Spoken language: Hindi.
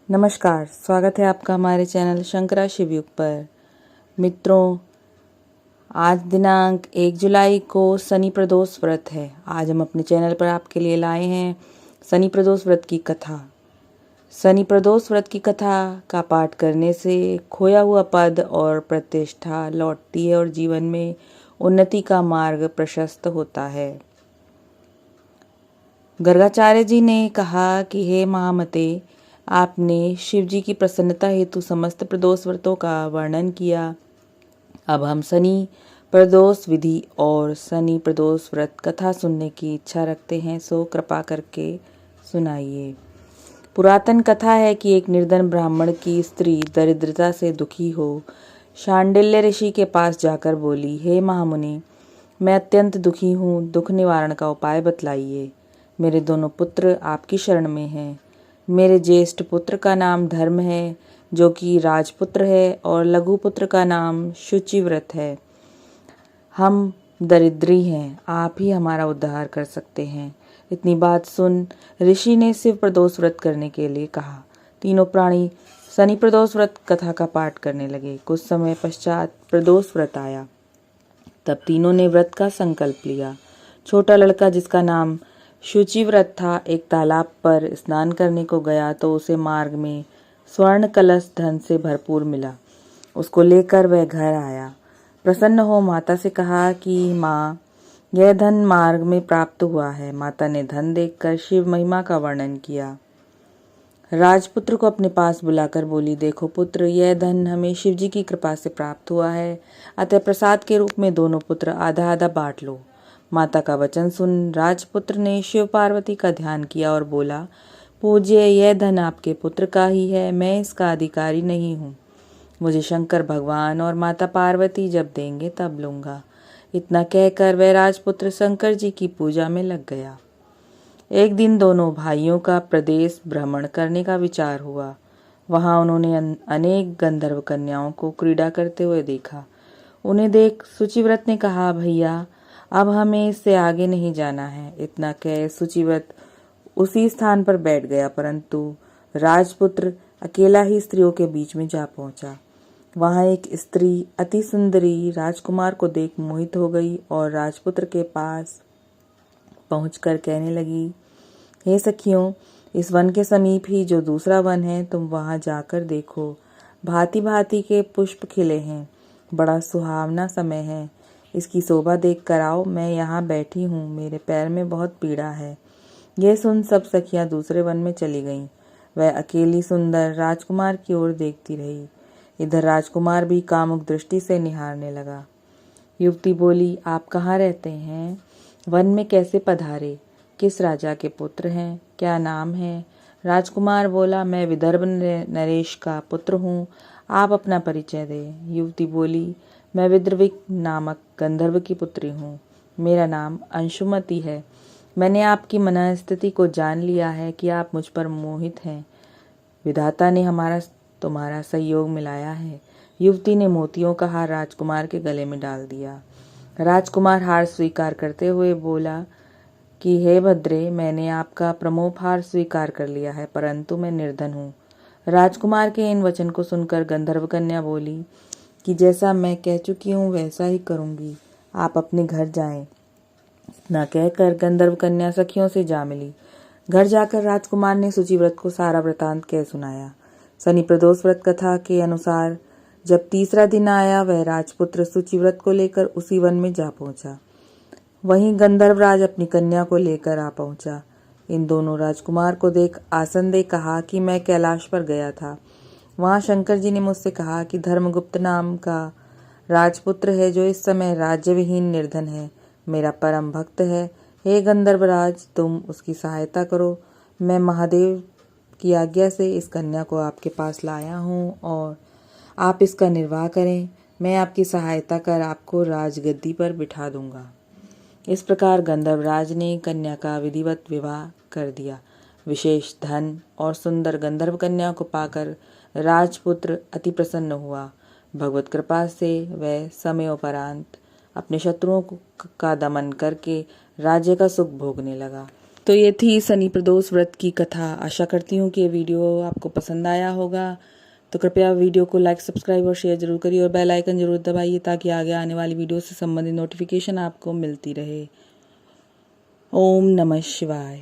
नमस्कार, स्वागत है आपका हमारे चैनल शंकरा शिवयुग पर। मित्रों, आज दिनांक 1 जुलाई को शनि प्रदोष व्रत है। आज हम अपने चैनल पर आपके लिए लाए हैं शनि प्रदोष व्रत की कथा। शनि प्रदोष व्रत की कथा का पाठ करने से खोया हुआ पद और प्रतिष्ठा लौटती है और जीवन में उन्नति का मार्ग प्रशस्त होता है। गर्गाचार्य जी ने कहा कि हे महामते, आपने शिव जी की प्रसन्नता हेतु समस्त प्रदोष व्रतों का वर्णन किया। अब हम शनि प्रदोष विधि और शनि प्रदोष व्रत कथा सुनने की इच्छा रखते हैं, सो कृपा करके सुनाइए। पुरातन कथा है कि एक निर्धन ब्राह्मण की स्त्री दरिद्रता से दुखी हो शांडिल्य ऋषि के पास जाकर बोली, हे महामुनि, मैं अत्यंत दुखी हूँ, दुख निवारण का उपाय बतलाइए। मेरे दोनों पुत्र आपकी शरण में हैं। मेरे ज्येष्ठ पुत्र का नाम धर्म है, जो कि राजपुत्र है, और लघु पुत्र का नाम शुचिव्रत है। हम दरिद्री हैं, आप ही हमारा उद्धार कर सकते हैं। इतनी बात सुन ऋषि ने शिव प्रदोष व्रत करने के लिए कहा। तीनों प्राणी शनि प्रदोष व्रत कथा का पाठ करने लगे। कुछ समय पश्चात प्रदोष व्रत आया। तब तीनों ने व्रत का संकल्प लिया। छोटा लड़का, जिसका नाम शुचिव्रत था, एक तालाब पर स्नान करने को गया तो उसे मार्ग में स्वर्ण कलश धन से भरपूर मिला। उसको लेकर वह घर आया। प्रसन्न हो माता से कहा कि माँ, यह धन मार्ग में प्राप्त हुआ है। माता ने धन देखकर शिव महिमा का वर्णन किया। राजपुत्र को अपने पास बुलाकर बोली, देखो पुत्र, यह धन हमें शिव जी की कृपा से प्राप्त हुआ है, अतः प्रसाद के रूप में दोनों पुत्र आधा आधा बांट लो। माता का वचन सुन राजपुत्र ने शिव पार्वती का ध्यान किया और बोला, पूज्य, यह धन आपके पुत्र का ही है, मैं इसका अधिकारी नहीं हूँ। मुझे शंकर भगवान और माता पार्वती जब देंगे तब लूंगा। इतना कहकर वह राजपुत्र शंकर जी की पूजा में लग गया। एक दिन दोनों भाइयों का प्रदेश भ्रमण करने का विचार हुआ। वहां उन्होंने अनेक गंधर्व कन्याओं को क्रीड़ा करते हुए देखा। उन्हें देख शुचिव्रत ने कहा, भैया, अब हमें इससे आगे नहीं जाना है। इतना कह शुचिव्रत उसी स्थान पर बैठ गया, परंतु राजपुत्र अकेला ही स्त्रियों के बीच में जा पहुंचा। वहां एक स्त्री अति सुंदरी राजकुमार को देख मोहित हो गई और राजपुत्र के पास पहुंचकर कहने लगी, हे सखियों, इस वन के समीप ही जो दूसरा वन है, तुम वहां जाकर देखो। भांति भांति के पुष्प खिले हैं, बड़ा सुहावना समय है। इसकी शोभा देख कर आओ। मैं यहाँ बैठी हूँ, मेरे पैर में बहुत पीड़ा है। यह सुन सब सखियां दूसरे वन में चली गईं। वह अकेली सुंदर राजकुमार की ओर देखती रही। इधर राजकुमार भी कामुक दृष्टि से निहारने लगा। युवती बोली, आप कहाँ रहते हैं? वन में कैसे पधारे? किस राजा के पुत्र हैं? क्या नाम है? राजकुमार बोला, मैं विदर्भ नरेश का पुत्र हूँ, आप अपना परिचय दें। युवती बोली, मैं विद्रविक नामक गंधर्व की पुत्री हूँ, मेरा नाम अंशुमति है। मैंने आपकी मनःस्थिति को जान लिया है कि आप मुझ पर मोहित हैं। विधाता ने हमारा तुम्हारा सहयोग मिलाया है। युवती ने मोतियों का हार राजकुमार के गले में डाल दिया। राजकुमार हार स्वीकार करते हुए बोला कि हे भद्रे, मैंने आपका प्रमोपहार स्वीकार कर लिया है, परंतु मैं निर्धन हूँ। राजकुमार के इन वचन को सुनकर गंधर्व कन्या बोली कि जैसा मैं कह चुकी हूँ वैसा ही करूंगी, आप अपने घर जाएं। इतना कहकर गंधर्व कन्या सखियों से जा मिली। घर जाकर राजकुमार ने शुचिव्रत को सारा वृतांत कह सुनाया। शनि प्रदोष व्रत कथा के अनुसार जब तीसरा दिन आया, वह राजपुत्र शुचिव्रत को लेकर उसी वन में जा पहुंचा। वहीं गंधर्वराज अपनी कन्या को लेकर आ पहुंचा। इन दोनों राजकुमार को देख आसन दे कहा कि मैं कैलाश पर गया था। वहां शंकर जी ने मुझसे कहा कि धर्मगुप्त नाम का राजपुत्र है, जो इस समय राज्यविहीन निर्धन है, मेरा परम भक्त है। हे गंधर्वराज, तुम उसकी सहायता करो। मैं महादेव की आज्ञा से इस कन्या को आपके पास लाया हूँ और आप इसका निर्वाह करें। मैं आपकी सहायता कर आपको राजगद्दी पर बिठा दूंगा। इस प्रकार गंधर्वराज ने कन्या का विधिवत विवाह कर दिया। विशेष धन और सुंदर गंधर्व कन्या को पाकर राजपुत्र अति प्रसन्न हुआ। भगवत कृपा से वह समयोपरांत अपने शत्रुओं का दमन करके राज्य का सुख भोगने लगा। तो ये थी शनि प्रदोष व्रत की कथा। आशा करती हूँ कि ये वीडियो आपको पसंद आया होगा। तो कृपया वीडियो को लाइक, सब्सक्राइब और शेयर जरूर करिए और बेल आइकन जरूर दबाइए ताकि आगे आने वाली वीडियो से संबंधित नोटिफिकेशन आपको मिलती रहे। ओम नमः शिवाय।